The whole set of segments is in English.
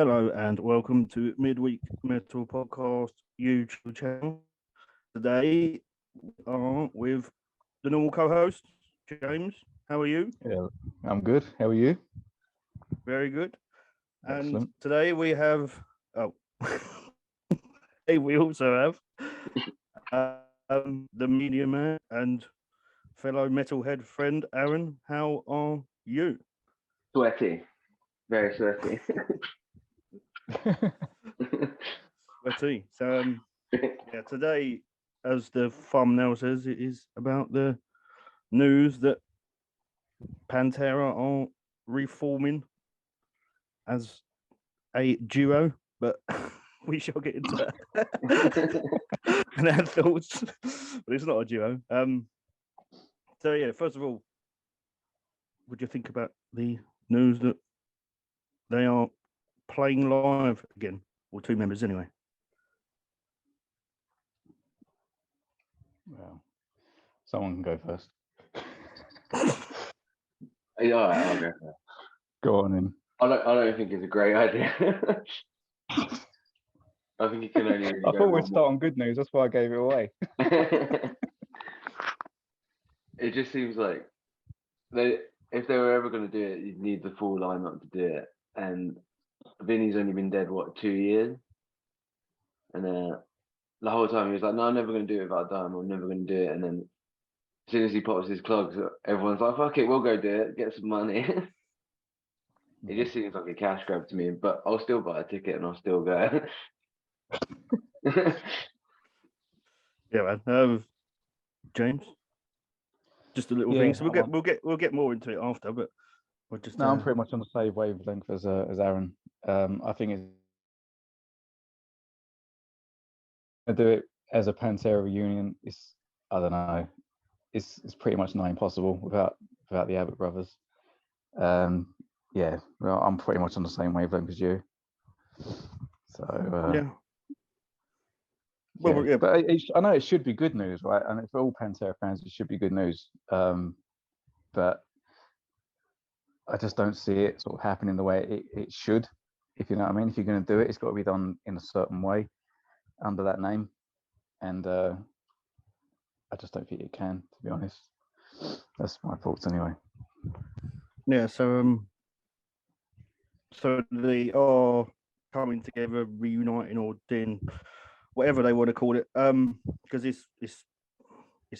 Hello and welcome to Midweek Metal Podcast YouTube channel. Today we are with the normal co-host, James. How are you? Yeah, I'm good. How are you? Very good. Excellent. And today we have hey, we also have the media man and fellow metalhead friend Aaron. How are you? Sweaty, very sweaty. Sweaty. So yeah, today, as the thumbnail says, it is about the news that Pantera are reforming as a duo, but we shall get into that and our thoughts. But it's not a duo. So yeah, first of all, would you think about the news that they are playing live again, or two members anyway? Well, someone can go first. Yeah, all right, I'll go first. Go on in. I don't think it's a great idea. I think you can only. Really I go thought we'd one start on good news. That's why I gave it away. more. It just seems like if they were ever going to do it, you'd need the full lineup to do it. And Vinny's only been dead 2 years, and the whole time he was like, "No, I'm never going to do it without Dime. I'm never going to do it." And then as soon as he pops his clogs, everyone's like, "Fuck it, we'll go do it. Get some money." It just seems like a cash grab to me, but I'll still buy a ticket and I'll still go. Yeah, man. James, just a little thing. So we'll get more into it after, but we'll just. No, I'm pretty much on the same wavelength as Aaron. I think it's to do it as a Pantera reunion. I don't know. It's pretty much not impossible without the Abbott brothers. Yeah, well, I'm pretty much on the same wavelength as you. So yeah. Well, yeah. But I know it should be good news, right? And for all Pantera fans, it should be good news. But I just don't see it sort of happening the way it should. If you know what I mean. If you're going to do it, it's got to be done in a certain way under that name. And I just don't think it can, to be honest. That's my thoughts anyway. Yeah, so they are coming together, reuniting, or doing whatever they want to call it. Because it's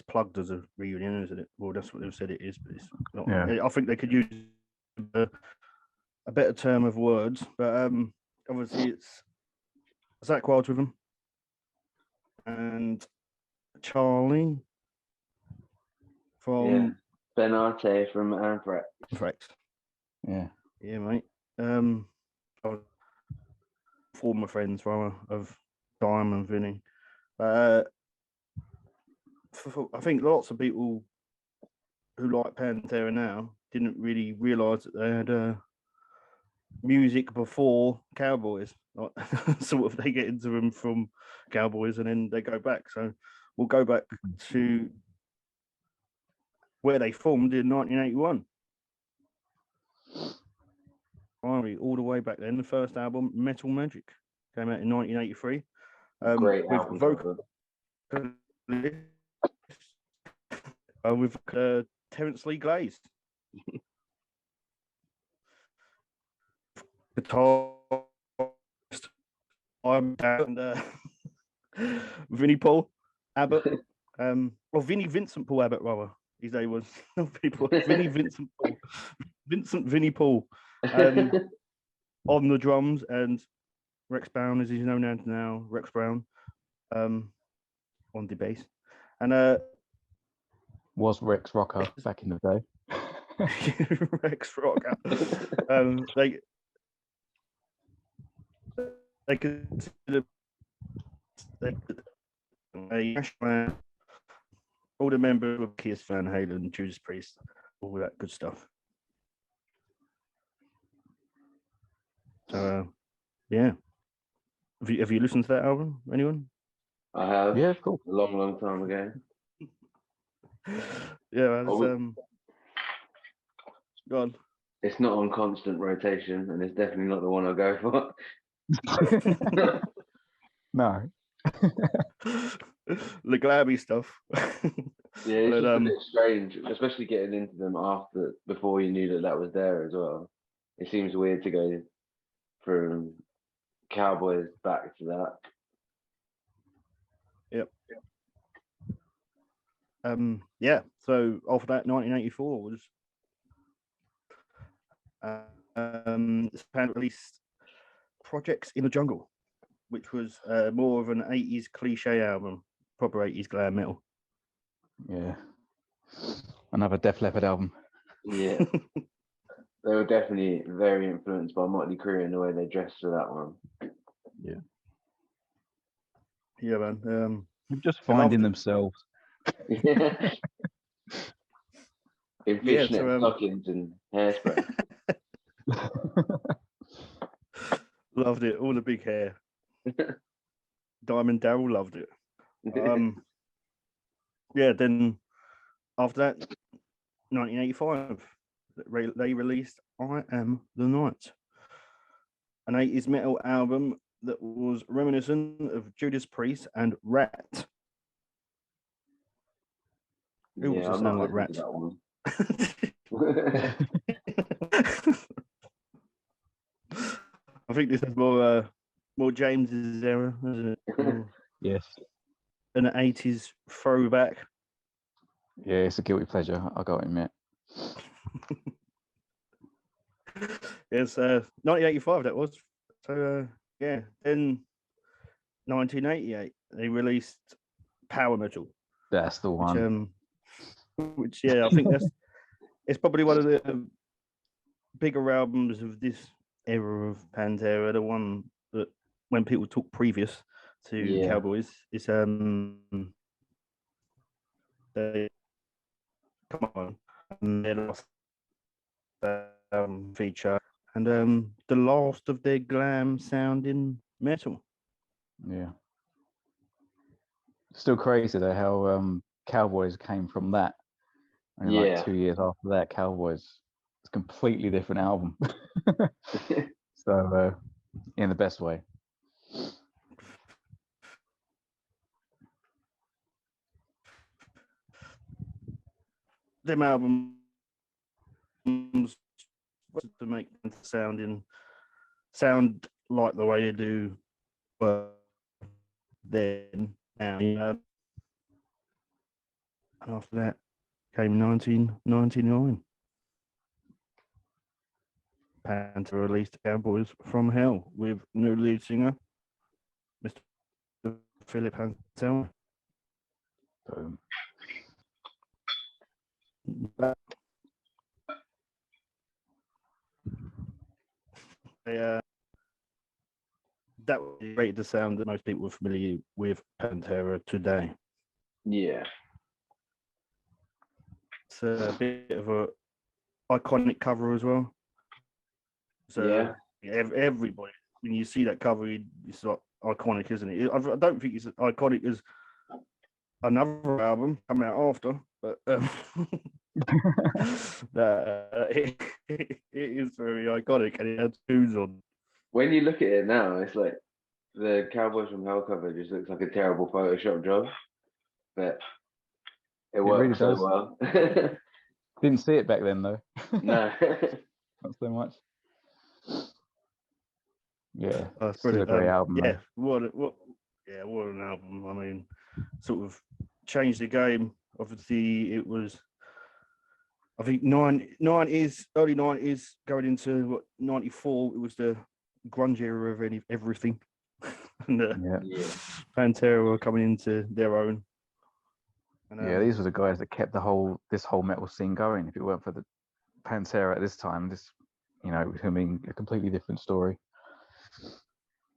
plugged as a reunion, isn't it? Well, that's what they've said it is, but it's not. Yeah. I think they could use a better term of words, but obviously it's Zach Wild with them and Charlie from Ben Arte from Anthrax. Yeah, mate. Former friends of Dime and Vinny. I think lots of people who like Pantera now didn't really realise that they had music before Cowboys. Like, sort of they get into them from Cowboys and then they go back. So we'll go back to where they formed in 1981. All the way back then. The first album, Metal Magic, came out in 1983. Great with album. With Terence Lee Glaze. Guitar, I'm down, and Vinnie Paul Abbott, or Vinnie Vincent Paul Abbott, rather. His name was Vinnie Vincent Paul, Vinnie Paul, on the drums, and Rex Brown, as he's known as now, Rex Brown, on the bass, and was Rex Rocker back in the day. Rex Rocker. They consider all the members of Kiss, Van Halen, Judas Priest, all that good stuff. So, yeah. Have you listened to that album? Anyone? I have. Yeah, cool. A long time ago. Yeah, go on. It's not on constant rotation, and it's definitely not the one I'll go for. No. The glammy stuff. Yeah, it's But, just a bit strange, especially getting into them before you knew that was there as well. It seems weird to go from Cowboys back to that. Yep. Yeah. So after that, 1984 was Pantera released Projects in the Jungle, which was more of an 80s cliche album, proper 80s glam metal. Yeah. Another Def Leppard album. Yeah, they were definitely very influenced by Motley Crue in the way they dressed for that one. Yeah, man. Just finding themselves. In Yeah, fishnet so, stockings and hairspray. Loved it. All the big hair. Diamond Darrell loved it. Yeah, then after that, 1985, they released I Am the Night, an 80s metal album that was reminiscent of Judas Priest and Rat. Who Yeah, also I'm sound not like listening Rat? to that one. I think this is more James's era, isn't it? More Yes. an 80s throwback. Yeah, it's a guilty pleasure, I gotta admit. Yes, 1985 that was. So yeah, then 1988 they released Power Metal, That's the one. which yeah, I think it's probably one of the bigger albums of this era of Pantera. The one that when people talk previous to Cowboys, it's they come on and their last feature and the last of their glam sounding metal. Yeah. Still crazy though how Cowboys came from that. And like 2 years after that, Cowboys, it's a completely different album. So in the best way. Them albums to make them sound like the way they do then now. And after that came 1999. Pantera released Cowboys from Hell with new lead singer Mr. Philip Anselmo. Boom. That rated the sound that most people are familiar with Pantera today. Yeah. It's a bit of a iconic cover as well. So everybody, when you see that cover, it's like iconic, isn't it? I don't think it's as iconic as another album coming out after, but it is very iconic, and it had tunes on. When you look at it now, it's like the Cowboys from Hell cover just looks like a terrible Photoshop job, but it works really so well. Didn't see it back then though. No. Not so much. Yeah, That's still brilliant. a great album. Yeah, what an album. I mean, sort of changed the game. Obviously, it was, I think, early 90s, going into what 94. It was the grunge era of everything. And Pantera were coming into their own. And, these were the guys that kept this whole metal scene going. If it weren't for the Pantera at this time, this, it would have been a completely different story.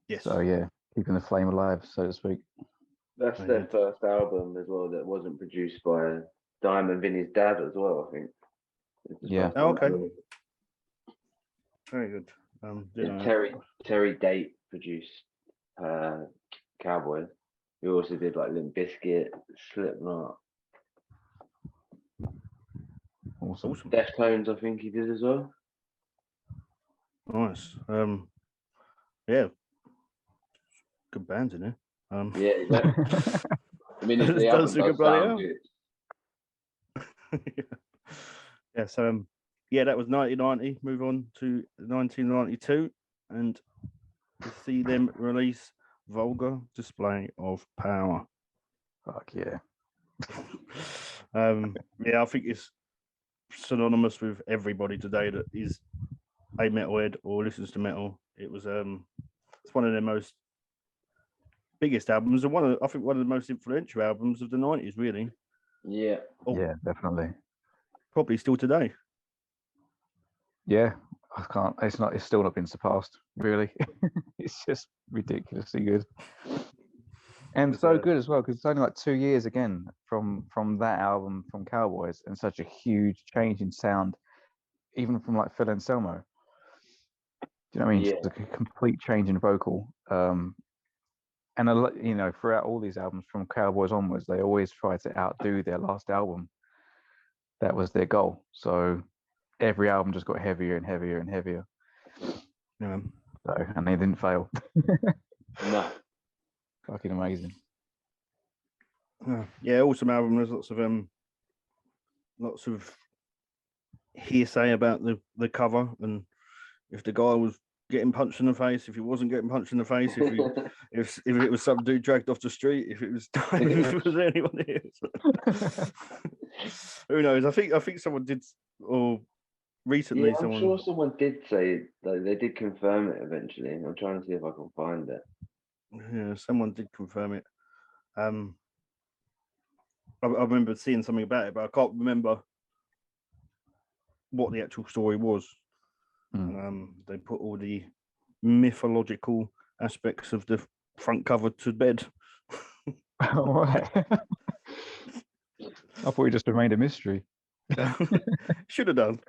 Yes. So yeah, keeping the flame alive, so to speak. That's their first album as well that wasn't produced by Dime and Vinny's dad as well, I think. Yeah. Oh, okay. Very good. Terry Date produced Cowboys. He also did like Limp Bizkit, Slipknot. Awesome. Deftones, I think he did as well. Nice. Yeah, good bands in there. Yeah, exactly. I mean, the Does album look a does bloody sound hell. good. Yeah, so yeah, that was 1990. Move on to 1992, and to see them release Vulgar Display of Power. Fuck yeah. Yeah, I think it's synonymous with everybody today that is a metalhead or listens to metal. It was it's one of their most biggest albums, and I think one of the most influential albums of the 90s, really. Yeah. Yeah, definitely. Probably still today. Yeah, I can't. It's still not been surpassed. Really, it's just ridiculously good, and so good as well because it's only like 2 years again from that album from Cowboys, and such a huge change in sound, even from like Phil Anselmo. Do you know what I mean? Yeah. Just a complete change in vocal. And throughout all these albums from Cowboys onwards, they always try to outdo their last album. That was their goal. So every album just got heavier and heavier and heavier. Yeah. So, and they didn't fail. No. Fucking amazing. Yeah, awesome album. There's lots of hearsay about the cover, and if the guy was getting punched in the face, if he wasn't getting punched in the face, if it was some dude dragged off the street, if it was anyone else. Who knows? I think someone did, or recently Yeah, I'm sure someone did say that they did confirm it eventually. I'm trying to see if I can find it. Yeah, someone did confirm it. I remember seeing something about it, but I can't remember what the actual story was. They put all the mythological aspects of the front cover to bed. All right. I thought it just remained a mystery. Should have done.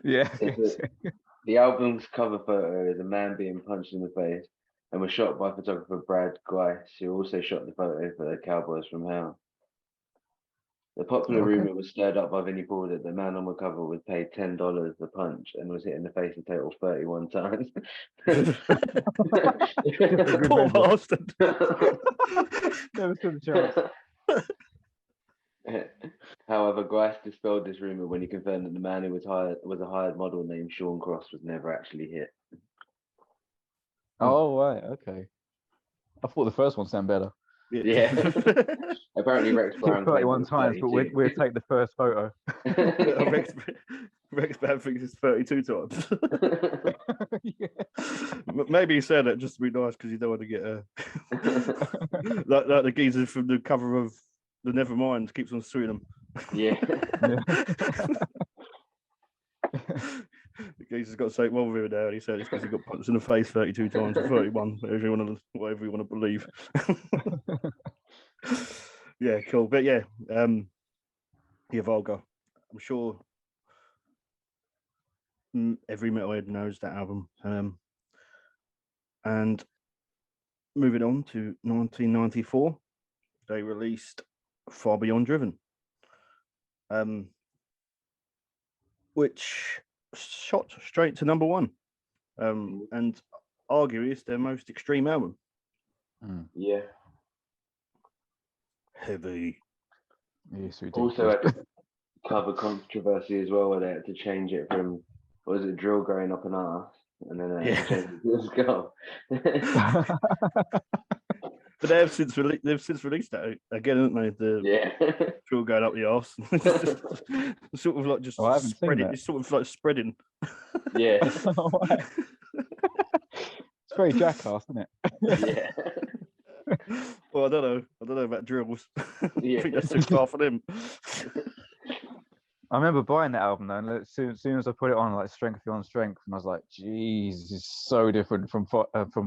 Yeah. The album's cover photo is a man being punched in the face and was shot by photographer Brad Grice, who also shot the photo for the Cowboys from Hell. The popular rumor was stirred up by Vinnie Paul that the man on the cover was paid $10 a punch and was hit in the face in total 31 times. Poor bastard. Never stood a chance. However, Grice dispelled this rumor when he confirmed that the man who was a hired model named Sean Cross was never actually hit. Oh, right, okay. I thought the first one sounded better. Yeah. Apparently Rex Brown 31 times, but we'll take the first photo. Rex Brown thinks it's 32 times. Yeah. Maybe he said that just to be nice because you don't want to get like the geezer from the cover of the Nevermind keeps on suing them. Yeah. The geezer's got something wrong with him now, and he said it's because he got punched in the face 32 times or 31, whatever you want to believe. Yeah, cool. But yeah, Vulgar. I'm sure every metalhead knows that album. And moving on to 1994, they released Far Beyond Driven, which shot straight to number one, and arguably is their most extreme album. Yeah. Heavy. Yes, we also had cover controversy as well, where they had to change it from, what was it, drill going up an arse, and then they had to change it to a skull. But they've since released that again, haven't they? The drill going up the arse. Sort of like just spreading. It's sort of like spreading. Yeah. It's very Jackass, isn't it? Yeah. Well, I don't know about drills. Yeah. I think that's too far for them. I remember buying that album though, and as soon as I put it on, like Strength Beyond Strength, and I was like, "Jeez, it's so different from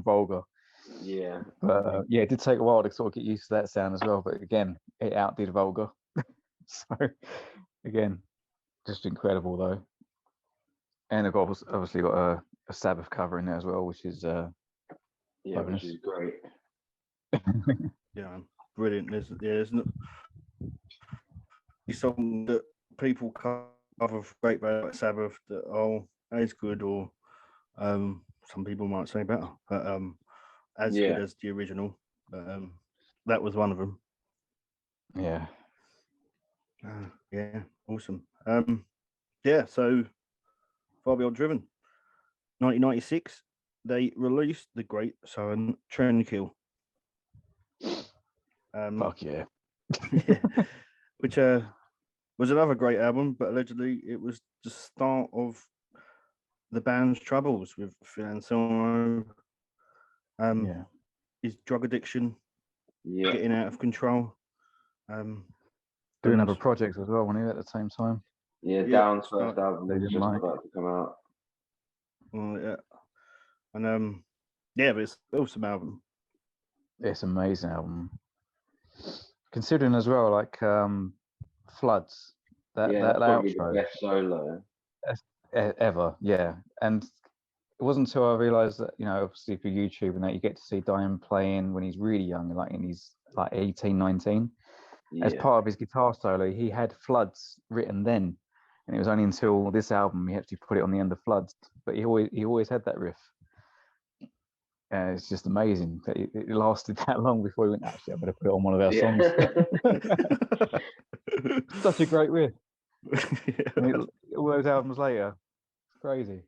Vulgar." Yeah. But yeah, it did take a while to sort of get used to that sound as well. But again, it outdid Vulgar. So again, just incredible though. And I've obviously got a Sabbath cover in there as well, which is which is great. Yeah, brilliant. There's no song that people cover great by like Sabbath that is good, or Some people might say better, but as Yeah. good as the original. That was one of them. Yeah. Yeah, awesome. Yeah, so Far Beyond Driven, 1996, they released the Great Southern Trendkill. Fuck yeah. Yeah, which was another great album, but allegedly it was the start of the band's troubles with Phil Anselmo, Yeah. his drug addiction Yeah. getting out of control. Doing and- other projects as well, wasn't he, at the same time? Yeah, Yeah, Down's start- first album They was didn't just like. about to come out. Well, yeah, and yeah, but it's an awesome album. It's an amazing album. Considering as well, like Floods, that Yeah, that that's probably outro the best solo. ever, yeah. And it wasn't until I realised that, you know, obviously for YouTube and that you get to see Diane playing when he's really young, like in his like 18, 19. As Yeah. part of his guitar solo, he had Floods written then, and it was only until this album he actually put it on the end of Floods. But he always had that riff. It's just amazing that it lasted that long before he went, actually, I better put it on one of our songs. Such a great riff. And all those albums later, it's crazy.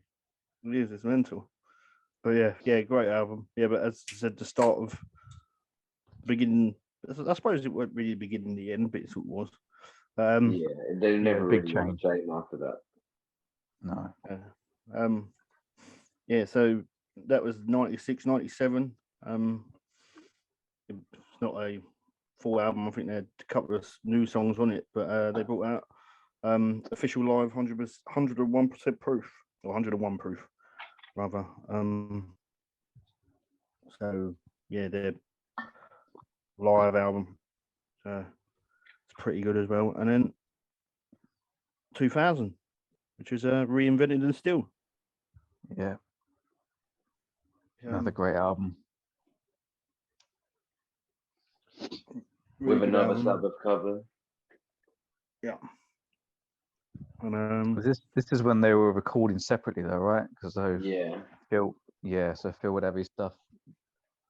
It is, it's mental. But yeah, great album. Yeah, but as I said, the start of beginning, I suppose it wasn't really the beginning, the end, but it sort of was. Yeah, they never big really went change. the same after that. No. Yeah, so that was 96, 97. It's not a full album. I think they had a couple of new songs on it, but they brought out official live 101% proof, or 101 proof, rather. So yeah, their live album, it's pretty good as well. And then 2000, which was reinvented and still. Yeah. Another great album. Really With good another album. Sabbath cover. Yeah. And This is when they were recording separately though, right? Because Yeah. Phil would have his stuff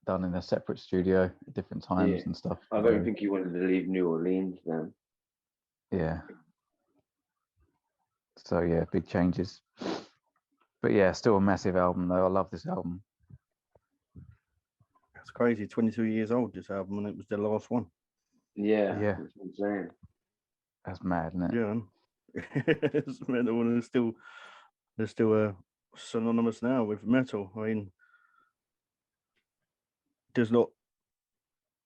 done in a separate studio at different times Yeah. and stuff. I don't think he wanted to leave New Orleans then. Yeah. So yeah, big changes. But yeah, still a massive album though. I love this album. it's crazy. 22 years old, this album, and it was their last one. Yeah. Yeah. That's insane. That's mad, isn't it? Yeah. It's mental, and they're still synonymous now with metal. I mean, there's not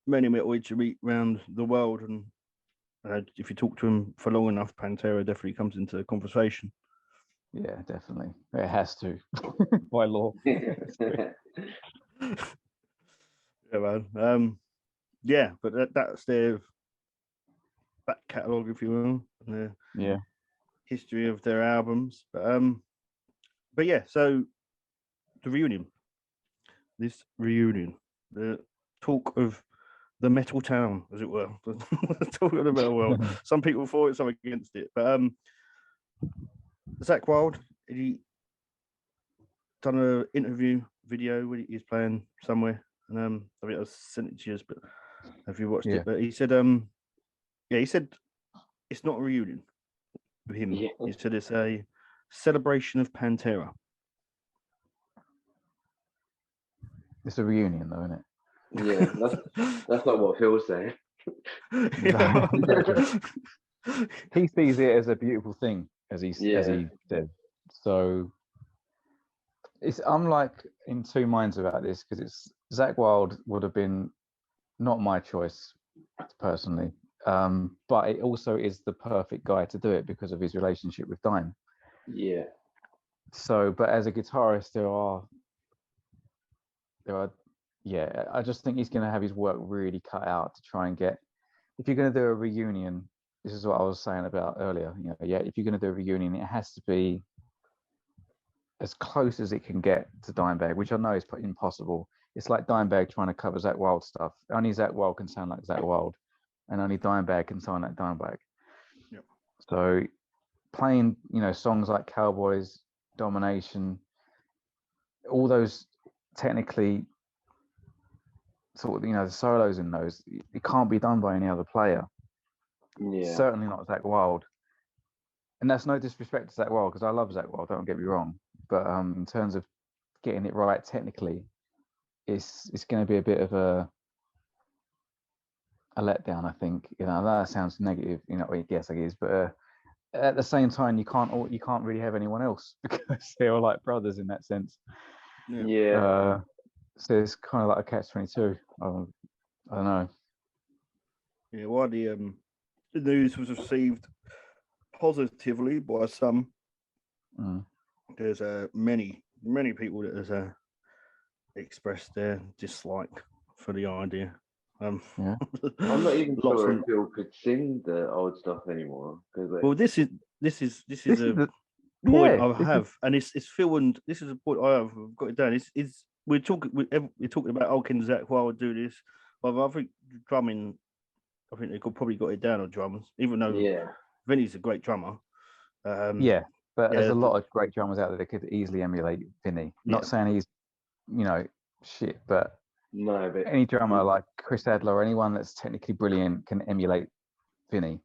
many metalheads you meet around the world, and if you talk to them for long enough, Pantera definitely comes into the conversation. Yeah, definitely. It has to by law. Yeah, man. Yeah, but that's their back catalogue, if you will, and their Yeah. history of their albums. But yeah, so the reunion, the talk of the metal town, as it were, the talk of the metal world. Some people for it, some against it. But Zakk Wylde, he done an interview video where he's playing somewhere, and I mean I sent it to you, but have you watched Yeah. it? But he said, he said it's not a reunion with him. Yeah. He said it's a celebration of Pantera. It's a reunion though, isn't it? Yeah, that's not what Phil's saying. No, exactly. He sees it as a beautiful thing, as he said. So I'm like in two minds about this, because it's Zakk Wylde would have been not my choice personally, but it also is the perfect guy to do it because of his relationship with Dime. Yeah. So, but as a guitarist, there are, yeah, I just think he's going to have his work really cut out to try and get. If you're going to do a reunion, this is what I was saying about earlier. You know, yeah, if you're going to do a reunion, it has to be as close as it can get to Dimebag, which I know is impossible. It's like Dimebag trying to cover Zakk Wylde stuff. Only Zakk Wylde can sound like Zakk Wylde, and only Dimebag can sound like Dimebag. Yep. So playing, songs like Cowboys, Domination, all those technically sort of, the solos in those, it can't be done by any other player. Yeah. Certainly not Zach Wild. And that's no disrespect to Zach Wild, because I love Zach Wild, don't get me wrong. But in terms of getting it right technically, it's going to be a bit of a letdown, I think. That sounds negative, yes, I guess, but at the same time, you can't really have anyone else because they're all like brothers in that sense. Yeah. So it's kind of like a catch-22. I don't know. Yeah, while the news was received positively by some, there's many people that has expressed their dislike for the idea. Yeah. I'm not even sure if Phil could sing the old stuff anymore. Well, this is a point I have, and it's Phil, and this is a point I have. I've got it down. We're talking about can Zach Wild do this? But I think drumming. I think they probably got it down on drums, even though Vinny's a great drummer. But there's a lot of great drummers out there that could easily emulate Vinny. Not saying he's, shit, but no, but any drummer like Chris Adler or anyone that's technically brilliant can emulate Vinny.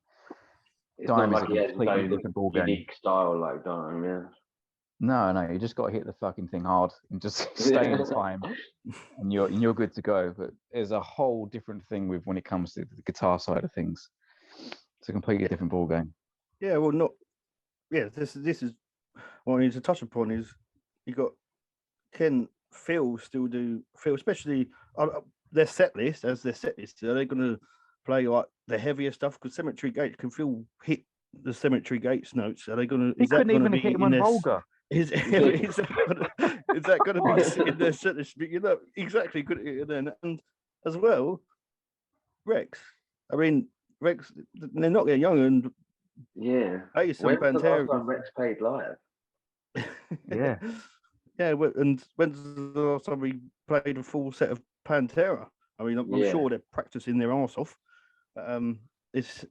It's Dime not is like a completely different ball game. Unique style like Dime, yeah. No, you just got to hit the fucking thing hard and just stay in time, and you're good to go. But there's a whole different thing when it comes to the guitar side of things. It's a completely different ball game. Yeah, well, not. Yeah, this is what I need to touch upon is you got Phil still do Phil, especially their set list as their set list. Are they going to play like the heavier stuff? Because Cemetery Gates can Phil hit the Cemetery Gates notes. Are they going to? He couldn't even hit him on Volga. Is that going to be in their set list? Exactly. Couldn't hit it then, and as well, Rex. I mean, Rex. They're not getting young, and When's the last time Rex played live? Yeah. And when's the last time we played a full set of Pantera? I mean, I'm sure they're practicing their arse off. It's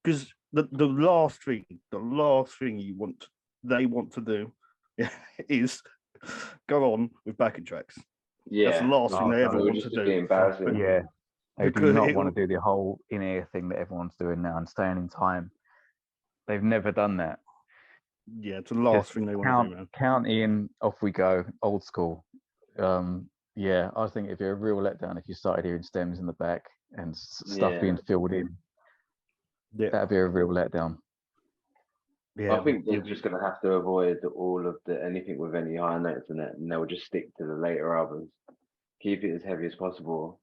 because the last thing they want to do is go on with backing tracks. Yeah, that's the last thing they ever want to do. Embarrassing. Yeah, they do not want to do the whole in-ear thing that everyone's doing now and staying in time. They've never done that. Yeah, it's the last thing they want to do, man. Count in, off we go, old school. I think it'd be a real letdown if you started hearing stems in the back and stuff being filled in. Yeah. That'd be a real letdown. Yeah, I think they're just going to have to avoid all of anything with any high notes in it, and they'll just stick to the later albums. Keep it as heavy as possible.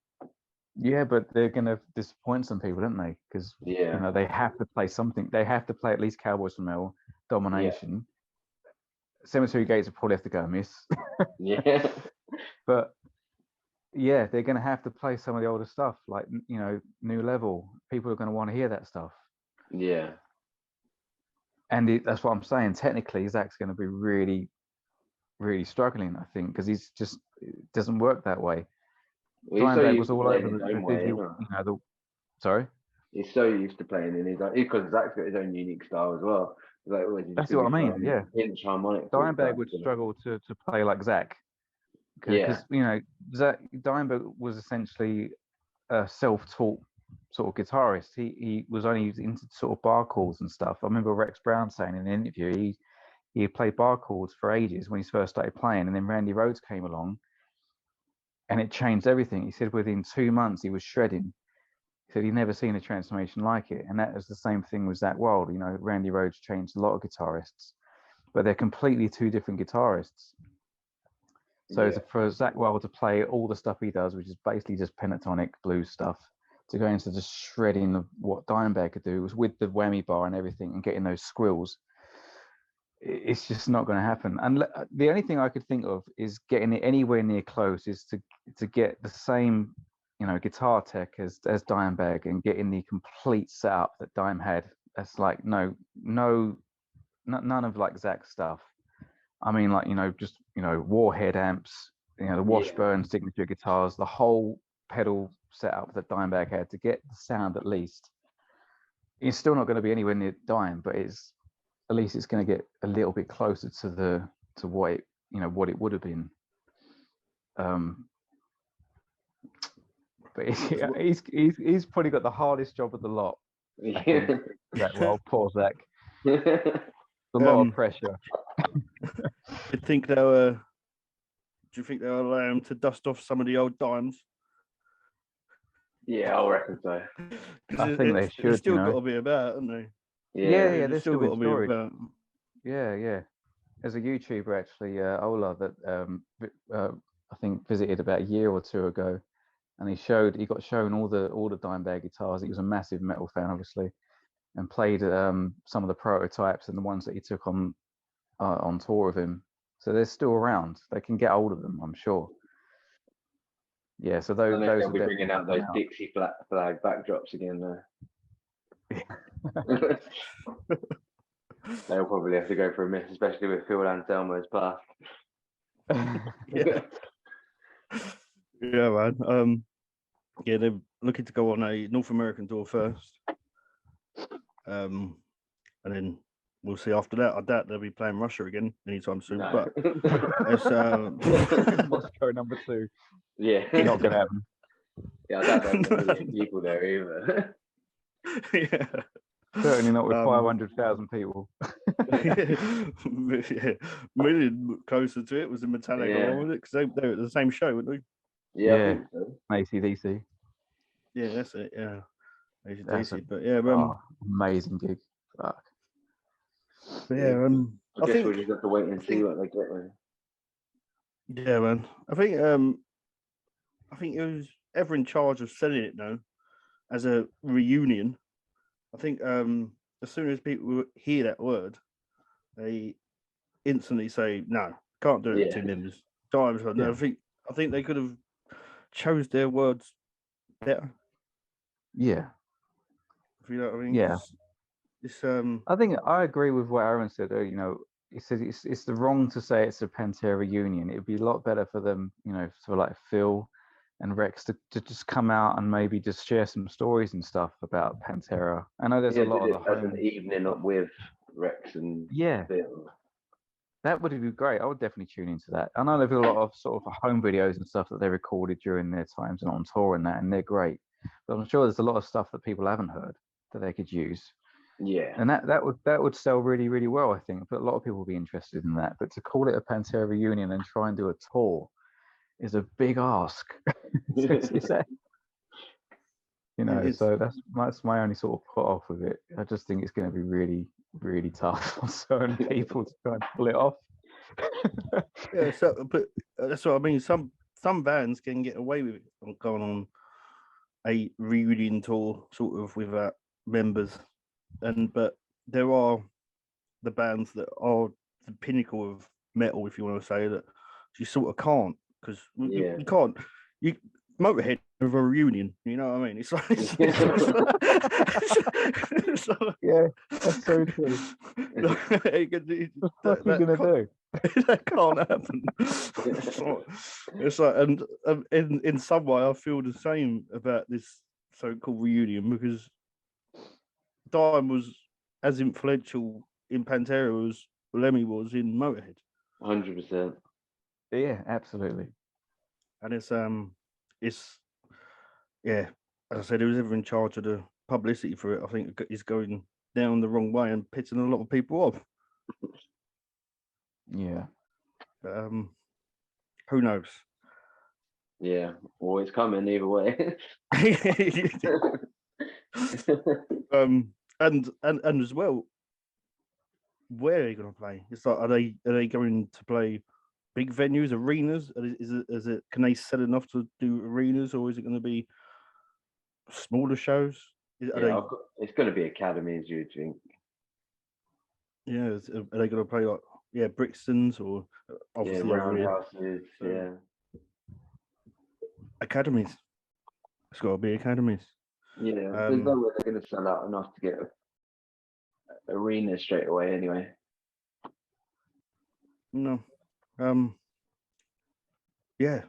Yeah, but they're going to disappoint some people, don't they? Because they have to play something. They have to play at least Cowboys from Hell, Domination. Yeah. Cemetery Gates will probably have to go miss. Yeah. But they're going to have to play some of the older stuff, like New Level. People are going to want to hear that stuff. Yeah. And that's what I'm saying. Technically, Zach's going to be really, really struggling, I think, because it doesn't work that way. Dimebag was all over the sorry? He's so used to playing in his own, because Zach's got his own unique style as well. That's what I mean, yeah. Dimebag would struggle to play like Zach. Because, Dimebag was essentially a self-taught sort of guitarist. He was only into sort of bar chords and stuff. I remember Rex Brown saying in an interview he played bar chords for ages when he first started playing, and then Randy Rhoads came along and it changed everything. He said within 2 months he was shredding. He said he'd never seen a transformation like it. And that was the same thing with Zach Wild. Randy Rhoads changed a lot of guitarists, but they're completely two different guitarists. So for Zach Wild to play all the stuff he does, which is basically just pentatonic blues stuff, to go into just shredding of what Dimebag could do was with the whammy bar and everything and getting those squills, it's just not going to happen. And the only thing I could think of is getting it anywhere near close is to get the same, guitar tech as Dimebag and getting the complete setup that Dime had. That's like none of like Zach's stuff. I mean, like, Warhead amps, the Washburn signature guitars, the whole pedal setup that Dimebag had to get the sound at least. It's still not going to be anywhere near Dime, but at least it's going to get a little bit closer to what what it would have been. But he's probably got the hardest job of the lot. I think. Poor Zach. A lot of pressure. Do you think they'll allow him to dust off some of the old dimes? Yeah, I reckon so. I think they should. It's still got to be about, haven't they? Yeah, there's still got to be about. Yeah. There's a YouTuber actually, Ola, that I think visited about a year or two ago, and he got shown all the Dimebag guitars. He was a massive metal fan, obviously, and played some of the prototypes and the ones that he took on tour with him. So they're still around. They can get hold of them, I'm sure. Yeah, so those they'll be bringing out those Dixie flag backdrops again. They'll probably have to go for a miss, especially with Phil Anselmo's past. Yeah, man. They're looking to go on a North American tour first, and then we'll see after that. I doubt they'll be playing Russia again anytime soon. No. But it's Moscow number 2. Yeah, not gonna happen. Yeah, I doubt there's a million people there either. Yeah. Certainly not with 500,000 people. Million closer to it was the Metallica one, wasn't it? Because they were at the same show, weren't they? Yeah, I think so. AC/DC. Yeah, that's it. Yeah, AC/DC. But amazing gig. Fuck. But yeah, I guess we'll just have to wait and see what they get with. Yeah, man. I think it was ever in charge of selling it now as a reunion. I think as soon as people hear that word, they instantly say, "No, can't do it with 2 members." Times, no, I think they could have chose their words better. Yeah. If you know what I mean? Yeah. It's I think I agree with what Aaron said. He said it's the wrong to say it's a Pantera reunion. It'd be a lot better for them, for like Phil and Rex to just come out and maybe just share some stories and stuff about Pantera. I know there's a lot of as an evening up with Rex and Phil. That would be great. I would definitely tune into that. I know there's a lot of sort of home videos and stuff that they recorded during their times and on tour and that, and they're great. But I'm sure there's a lot of stuff that people haven't heard that they could use. Yeah. And that would sell really, really well, I think. But a lot of people would be interested in that. But to call it a Pantera reunion and try and do a tour is a big ask. So that's my only sort of put off with it. I just think it's going to be really, really tough on certain people to try and pull it off. Yeah, but that's what I mean. Some bands can get away with it going on a reunion tour, sort of without members, but there are the bands that are the pinnacle of metal, if you want to say that. You sort of can't, because you can't. Motorhead with a reunion, you know what I mean? It's like, yeah, that's so true. What are you gonna do? That can't happen. It's like, and in some way, I feel the same about this so-called reunion, because Dime was as influential in Pantera as Lemmy was in Motorhead. 100%. Yeah, absolutely. And it's as I said, who's ever in charge of the publicity for it, I think is going down the wrong way and pissing a lot of people off. Yeah. But, who knows? Yeah, well, it's coming either way. And as well, where are they going to play? It's like, are they going to play big venues, arenas? Is it? Can they sell enough to do arenas, or is it going to be smaller shows? It's going to be academies, you think? Yeah, are they going to play like Brixtons or obviously roundhouses? Yeah, academies. It's got to be academies. Yeah, there's no way they're going to sell out enough to get arena straight away. Anyway, no. Yeah,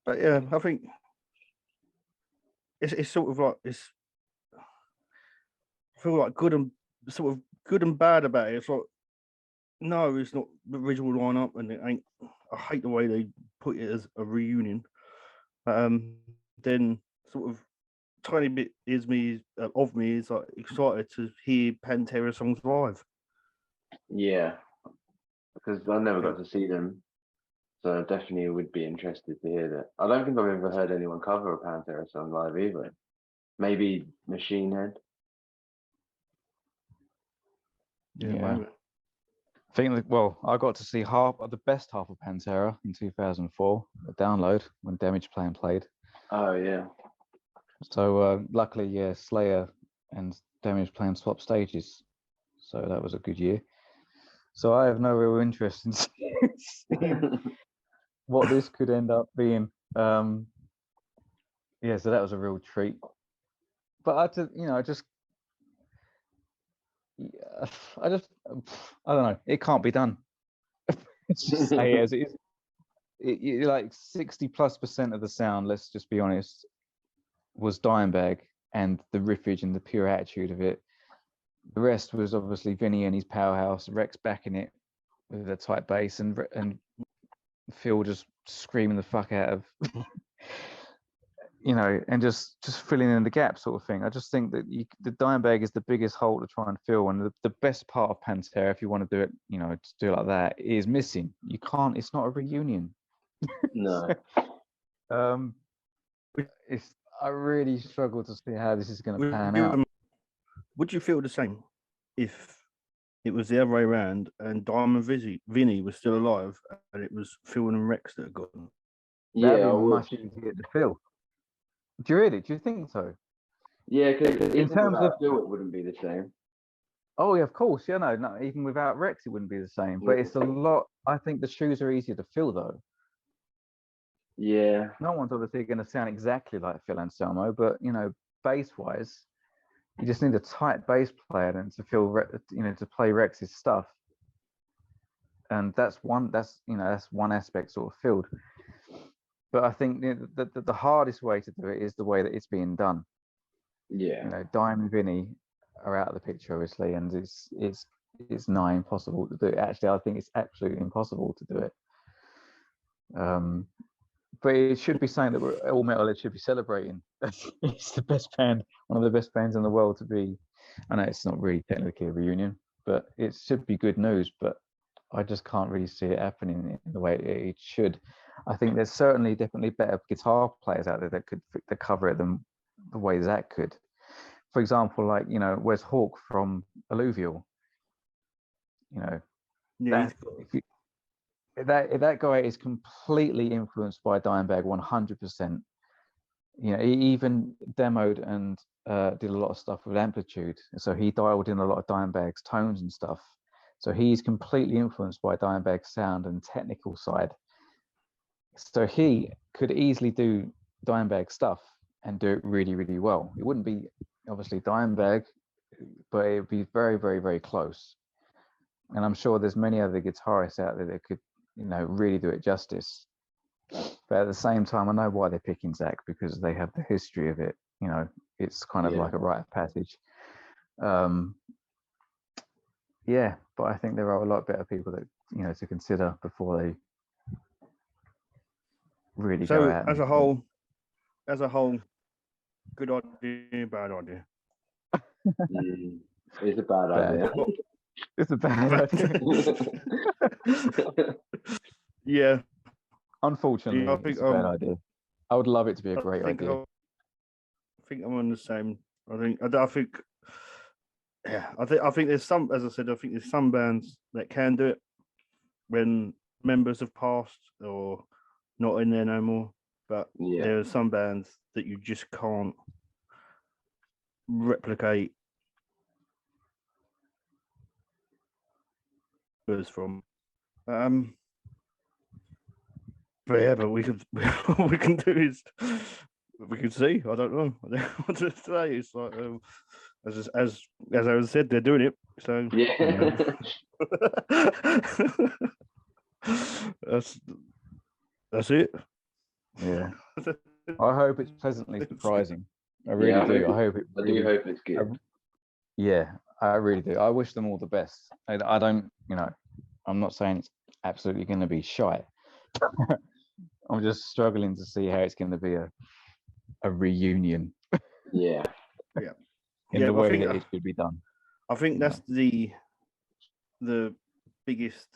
but yeah, I think it's sort of like I feel like good and bad about it. It's like No, it's not the original lineup, and it ain't. I hate the way they put it as a reunion. Then sort of tiny bit is me of me is like excited to hear Pantera songs live. Yeah, because I never got to see them, so I definitely would be interested to hear that. I don't think I've ever heard anyone cover a Pantera song live either. Maybe Machine Head. Yeah, Yeah. maybe. I think, well, I got to see the best half of Pantera in 2004, a download when Damage Plan played. Oh yeah. So luckily, yeah, Slayer and Damage Plan swapped stages. So that was a good year. So I have no real interest in seeing what this could end up being. Yeah, so that was a real treat. But I don't know. It can't be done. Just say it as it is. Like 60+% of the sound, let's just be honest, was Dimebag and the riffage and the pure attitude of it. The rest was obviously Vinny and his powerhouse, Rex backing it with a tight bass, and Phil just screaming the fuck out of, and just filling in the gap sort of thing. I just think that the Dimebag is the biggest hole to try and fill, and the best part of Pantera, if you want to do it, to do it like that, is missing. You can't. It's not a reunion. No. I really struggle to see how this is going to pan out. Would you feel the same if it was the other way around and Diamond Vinny was still alive and it was Phil and Rex that had gotten? That'd Yeah, be much easier to feel. Do you really? Do you think so? Yeah, because in terms of Phil, it wouldn't be the same. Oh yeah, of course. Yeah, no, even without Rex, it wouldn't be the same. But it's a lot. I think the shoes are easier to fill, though. Yeah. No one's obviously going to sound exactly like Phil Anselmo, but bass-wise, you just need a tight bass player and to fill, to play Rex's stuff. And that's one aspect sort of filled. But I think the hardest way to do it is the way that it's being done. Yeah. Dime and Vinny are out of the picture, obviously, and it's nigh impossible to do it. Actually, I think it's absolutely impossible to do it. But it should be something that all metalheads should be celebrating. It's the best band, one of the best bands in the world to be. I know it's not really technically a reunion, but it should be good news. But I just can't really see it happening in the way it should. I think there's definitely better guitar players out there that could cover it than the way Zach could. For example, like Wes Hawke from Alluvial. If that guy is completely influenced by Dimebag 100%. He even demoed and did a lot of stuff with Amplitude, so he dialed in a lot of Dimebag's tones and stuff. So he's completely influenced by Dimebag's sound and technical side. So he could easily do Dimebag stuff and do it really, really well. It wouldn't be obviously Dimebag, but it would be very, very, very close. And I'm sure there's many other guitarists out there that could, really do it justice. But at the same time, I know why they're picking Zach, because they have the history of it. It's kind of like a rite of passage. Yeah, but I think there are a lot better people that to consider before they really go out. As a whole, good idea, bad idea. It's a bad idea. It's a bad idea. Yeah. Unfortunately, I think it's a bad idea. I would love it to be a great idea. I think I'm on the same. I think there's some, as I said, I think there's some bands that can do it when members have passed or not in there no more. But there are some bands that you just can't replicate from. But yeah, but we can what we can do is we can see. I don't know. I don't know what to say. It's like as I said, they're doing it. So yeah. That's it. Yeah. I hope it's pleasantly surprising. I really do. I hope it's good. I really do. I wish them all the best. I don't, I'm not saying it's absolutely going to be shite. I'm just struggling to see how it's going to be a reunion. Yeah. In the way that it should be done. I think that's the biggest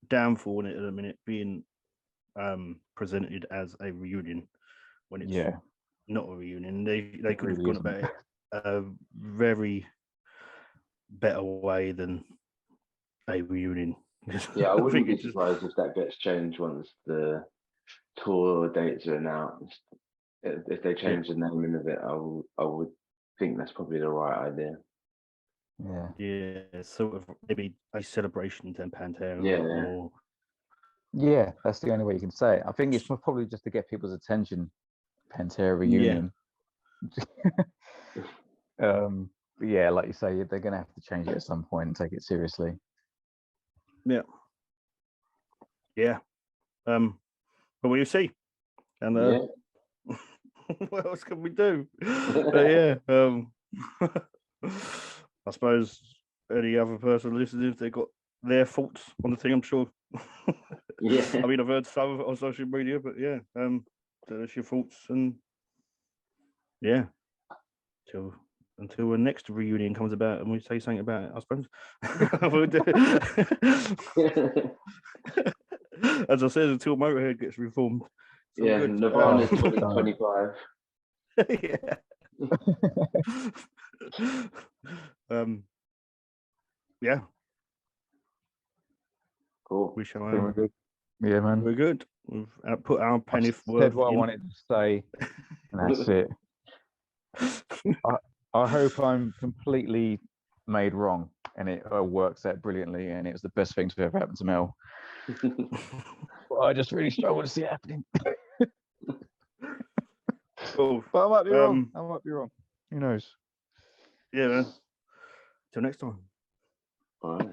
downfall in it at the minute, being presented as a reunion when it's not a reunion. They could have gone about it a very better way than a reunion. Yeah, I wouldn't be surprised if that gets changed once the tour dates are announced. If they change the naming of it, I would think that's probably the right idea. Yeah, sort of maybe a celebration to Pantera. Yeah, that's the only way you can say it. I think it's probably just to get people's attention. Pantera reunion. But yeah, like you say, they're going to have to change it at some point and take it seriously. Yeah. But we'll see. And what else can we do? But I suppose any other person listening, if they got their thoughts on the thing, I'm sure. I mean, I've heard some of it on social media, but that's your thoughts, and until the next reunion comes about and we say something about it, I suppose. We'll do. As I said, until Motorhead gets reformed. Nirvana 2025. Cool. We shall. We're good. Yeah, man. We're good. We've put our penny worth. Said what I wanted to say, and that's it. I hope I'm completely made wrong, and it works out brilliantly, and it's the best thing to ever happen to Mel. But I just really struggle to see it happening. Cool. But I might be wrong. I might be wrong. Who knows? Yeah, man. Till next time. All right.